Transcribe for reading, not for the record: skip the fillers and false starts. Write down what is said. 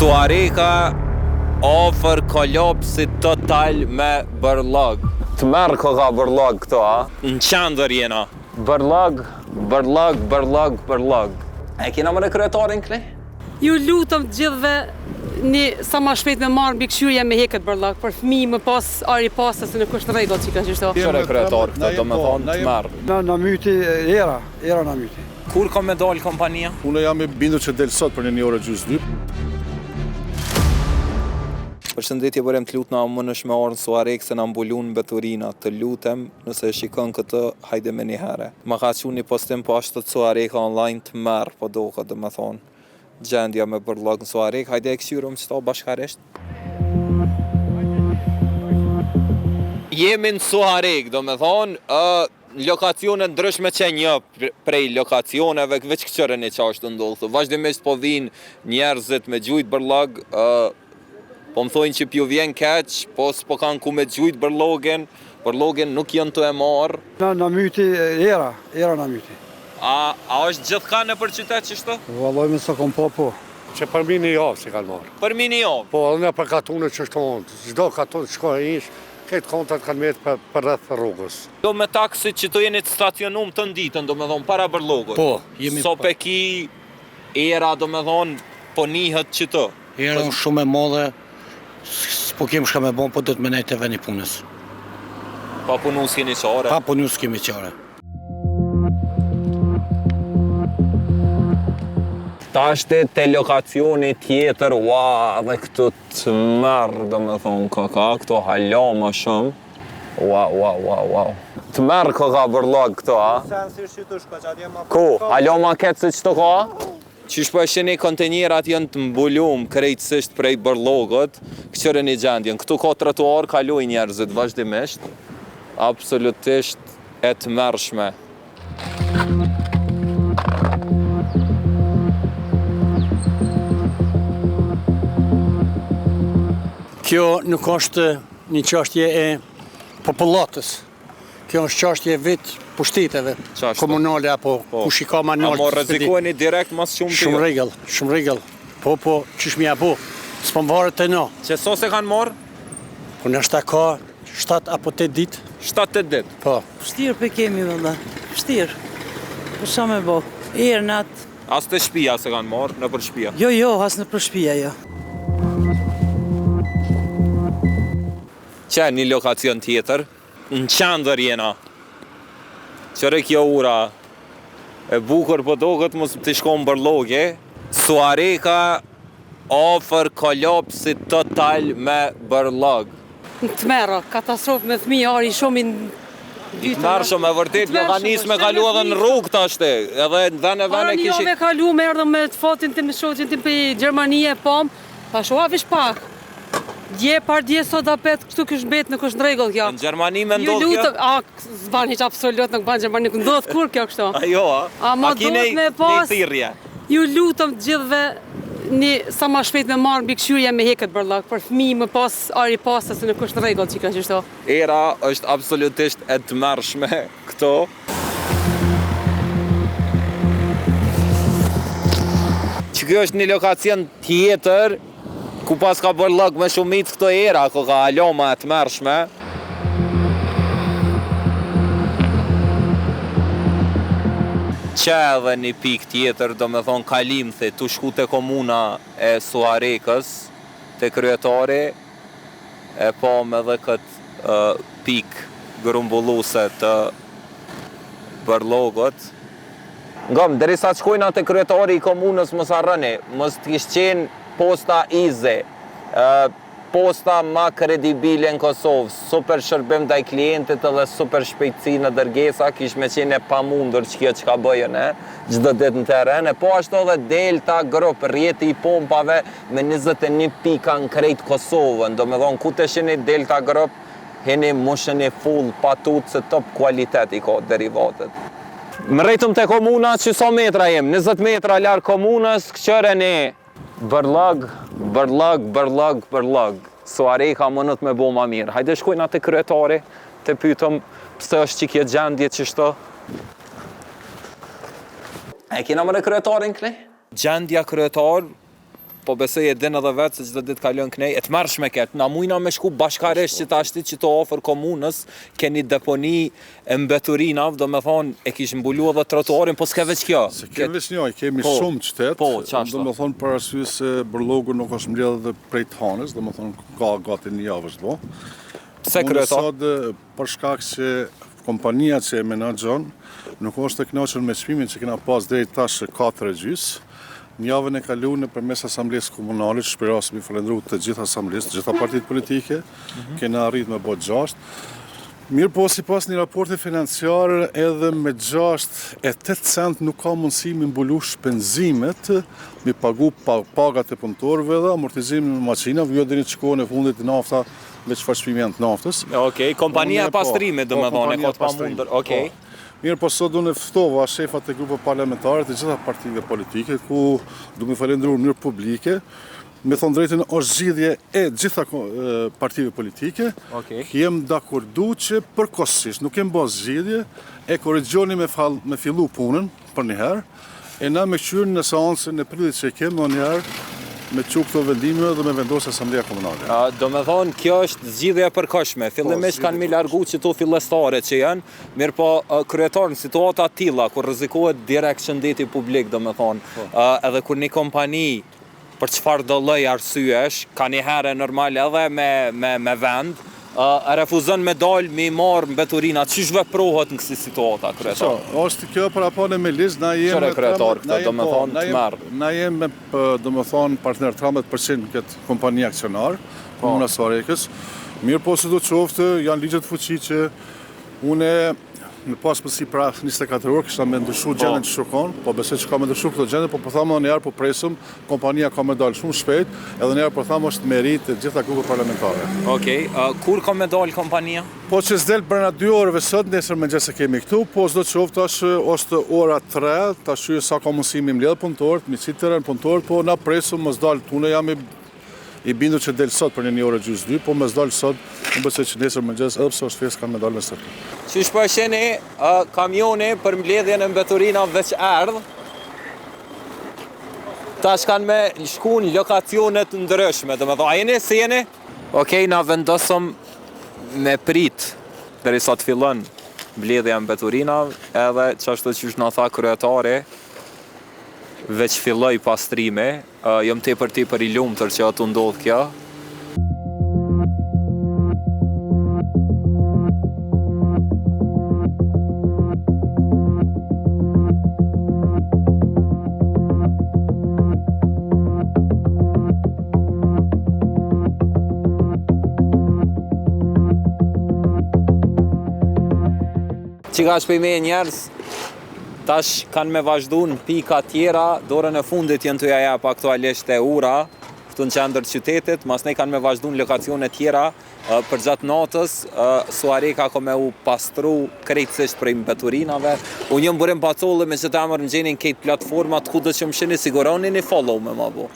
Suareka ofër kolopsi total me bërlog. Të merë ko ka bërlog këto, a? Në qandër jena. Bërlog. E kena më në kryetarin këni? Ju lutëm të gjithve një sa ma shpejt me marrë mbi këshyrje me heket bërlog, për fëmijë më pas ari pasë se nuk është rregull që ka qështo. Qëre kryetar këto, do me thonë të merë. Na myti era na myti. Kur ka me dalë kompania? Unë jam i bindur që del sot për një orë gjys 2. Përshëndetje bërem të lutë na më nësh me orën Suarek se na mbulun mbeturina, të lutem nëse e shikon këtë, hajde me një herë. Ma ka që një postim po ashtë të Suarek online të merë, po do ka dhe me thonë. Gjendja me bërlog në Suarek, hajde e këshyrëm qëto bashkarisht. Jemi në Suarek, do me thonë, lokacione ndryshme që një prej lokacioneve, veç këqërën e që ashtë ndodhë. Vazhdimisht po vinë njerëzit me gjujt bërlog, po më thojnë që pjo vjen keq, po s'po kanë ku me gjujt bërlogin nuk janë të e marë. Na myti era na myti. A është gjithka në për qytet qështu? Valloj me sa kom po. Që për mini javë si kanë marë. Për mini javë? Po, edhe në për katune që shtonë, gjdo katune që shko e ish, këtë kontat kanë metë për rreth rrugës. Do me taksit që të jeni të stacionum të nditën, do me thonë, para bërlogut? Po, jemi... So pe ki era, do me thonë, po njëhet që të? Era në shumë e modhe, s'po kemë shka me bon, po do të menejt e veni punës. Pa punu s'keni qare? Pa punu s'kemi qare. Ta është te lokacioni tjetër, dhe këtu të merë, do me thonë, ka këto halo ma shumë. Të merë ka bërlog këto, a? Ku? Halo ma ketë se qëto ka? Qish po e sheni kontenjerat janë të mbulum krejtësisht prej bërlogët, këqërë një gjendjen. Këtu ka trotuar, kaloj njerëzit vazhdimisht, absolutisht e të mërshme. Kjo nuk është një qashtje e popullatës. Kjo është qashtje vetë pushteteve, komunale apo kush i ka ma nalë. A mo rrezikojni direkt mas shumë të jo? Shumë regëll. Po, qysh mi apo, s'po më varët të no. Që so se kanë morë? Po nështë ta ka 7 apo 8 ditë. 7-8 ditë? Po. Shtirë për kemi vëlla, shtirë. Po sa me bo, erë natë. As të shpia se kanë morë, në për shpia? Jo, as në për shpia, jo. Që një lokacion tjetër? Në qandër jena. Qëre kjo ura e bukur po do këtë mos të shkon bërlogje. Suareka ofër kolopsi total me bërlog. Të merë, katastrofë me thmi, ari shumë I të merë shumë e vërtit, jo ka njës me kalu edhe në rrugë të ashte. Edhe në vene para një jove kalu me erdhëm me të fotin të me shoqin të për Gjermanie e pom. Pa shoha vish pak. Dje sot apet kështu kësh mbet nuk është në regull kjo. Në Gjermani me ndodhë kjo? Zban hiq absolut nuk ban Gjermani, nuk ndodhë kur kjo kështu. A ma kine me një thirrje? Ju lutëm të gjithve një sa ma shpejt me marrë mbi këshyrje me heket bërlog, për fëmijë më pas ari pasë se nuk është në regull që ka qështu. Era është absolutisht e të mërshme këto. Që kjo është një lokacion tjetër, ku pas ka bërlog me shumit këto era, ku ka aloma e të mërshme. Që edhe një pik tjetër, do me thonë kalim, tu shku të komuna e Suarekës, të kryetari, e po me dhe këtë pik grumbulluse të bërlogët. Ngëm, derisa të shkojna të kryetari i komunës mos arrëni, mos të kishë qenë posta Ize, posta ma kredibile në Kosovë, super shërbim ndaj klientit edhe super shpejtësi në dërgesa, kish me qenë e pamundur që kjo që ka bëjën, gjdo ditë në teren, po ashtu edhe Delta Group, rjeti i pompave me 21 pika në krejt Kosovën, do me thonë, ku të sheni Delta Group, heni musheni full patut se top kualitet i ka derivatet. Më rejtëm të komuna që so metra jem, 20 metra larë komunës, këqëreni bërlog. Suareka mënët me bo ma mirë. Hajde shkojna të kryetari, të pytëm pëse është që kje gjendje qështo. E kena më në kryetarin këni? Gjendja kryetar po besoj e din edhe vetë se çdo ditë kalon kënej, e të mërshme ketë. Na mujna me shku bashkarisht që tashti që të ofër komunës, keni deponi e mbeturinave, do me thonë e kish mbulu edhe trotuarin, po s'ke veç kjo. Se kemi veç një, kemi shumë qytet, po, qashtu. do me thonë për arsye se Bërlogu nuk është mbledhur edhe prej Tanës, do me thonë ka gati një javë çdo. Pse kryetar? Unë për shkak se kompania që e menaxhon nuk është e kënaqur me çmimin që kena pas deri tash 4:30. Një javën e kaluar nëpërmes asamblesë komunale, shpresoj mi falendru të gjitha asamblesë, të gjitha partitë politike, kena arrit me bë 6. Mirë po, si pas një raporti financiar, edhe me 6,8 cent nuk ka mundësi me mbulu shpenzimet, me pagu pagat e punëtorëve dhe amortizimin e makinave, jo deri në shkollën e fundit të nafta me çfarë çmimi janë të naftës. Okej, kompania e pastrimit domethënë ka të pamundur. Okej. Mirë, po sot unë ftova shefat e grupeve parlamentare të gjitha partive politike, ku du me falendruar në mënyrë publike, me thonë drejtën është zgjidhje e gjitha partive politike, jem dakordu që përkohësisht nuk kem bërë zgjidhje, e korrigjoni me fillu punën për një herë, e na me qyrë në seancën e prillit që kem në një herë, me çu këto vendime dhe me vendosë Asamblea Komunale. Do me thonë, kjo është zgjidhje e përkohshme. Fillimisht kanë mi largu qëto fillestare që janë, mirë po kryetar në situata tilla, kur rrezikohet direkt shëndeti publik, do me thonë, edhe kur një kompani për çfarë do lloj arsyesh, ka një herë normal edhe me vend, refuzon me dalë me marë mbeturina, çish veprohet në kësi situata, kryetar? Është kjo për apone me lizë, na jem me partner 13% këtë kompani aksionar, Komuna Sarekës. Mirë po se do qoftë, janë ligjet fuqi që une në pas përsi pra 24 orë, kështa me ndryshu gjendën që shukon, po besoj që ka me ndryshu këto gjendën, po përthamë edhe njerë po presëm, kompania ka me dalë shumë shpejt, edhe njerë përthamë është merit të gjitha grupeve parlamentare. Okej, kur ka me dalë kompania? Po që s'del brenda 2 orëve sot, nesër mëngjes e kemi këtu, po s'do të qoftë është ora 3, ta shyje sa ka mundësi mi mbledh punëtorët, mi si teren punëtorët, po na presëm mos dalë tune, jam i bindur që del sot për një orë gjys 2, po mos dalë sot, më besoj që nesër mëngjes edhe pse është festë kanë me dalë në sot. Qysh po e sheni, kamioni për mbledhjen e mbeturinave veç erdh. Tash kanë me shku në lokacione të ndryshme, domethënë, a jeni si jeni? Okej, na vendosëm me prit derisa të fillon mbledhja e mbeturinave, edhe çashtu që na tha kryetari, veç filloi pastrimi, jam tepër i lumtur që ato ndodh kjo. Që ka shpejme njerës, tash kanë me vazhdu në pika tjera, dorën e fundit jenë të jap aktualisht e ura, këtu në qendër qytetit, mas ne kanë me vazhdu në lokacione tjera, për gjatë natës, Suareka ka me u pastru krejtësisht prej mbeturinave. Unë jëmë burim pacolli me që të emër në gjenin kejt platformat, ku do që më shini siguroni një follow me ma bu.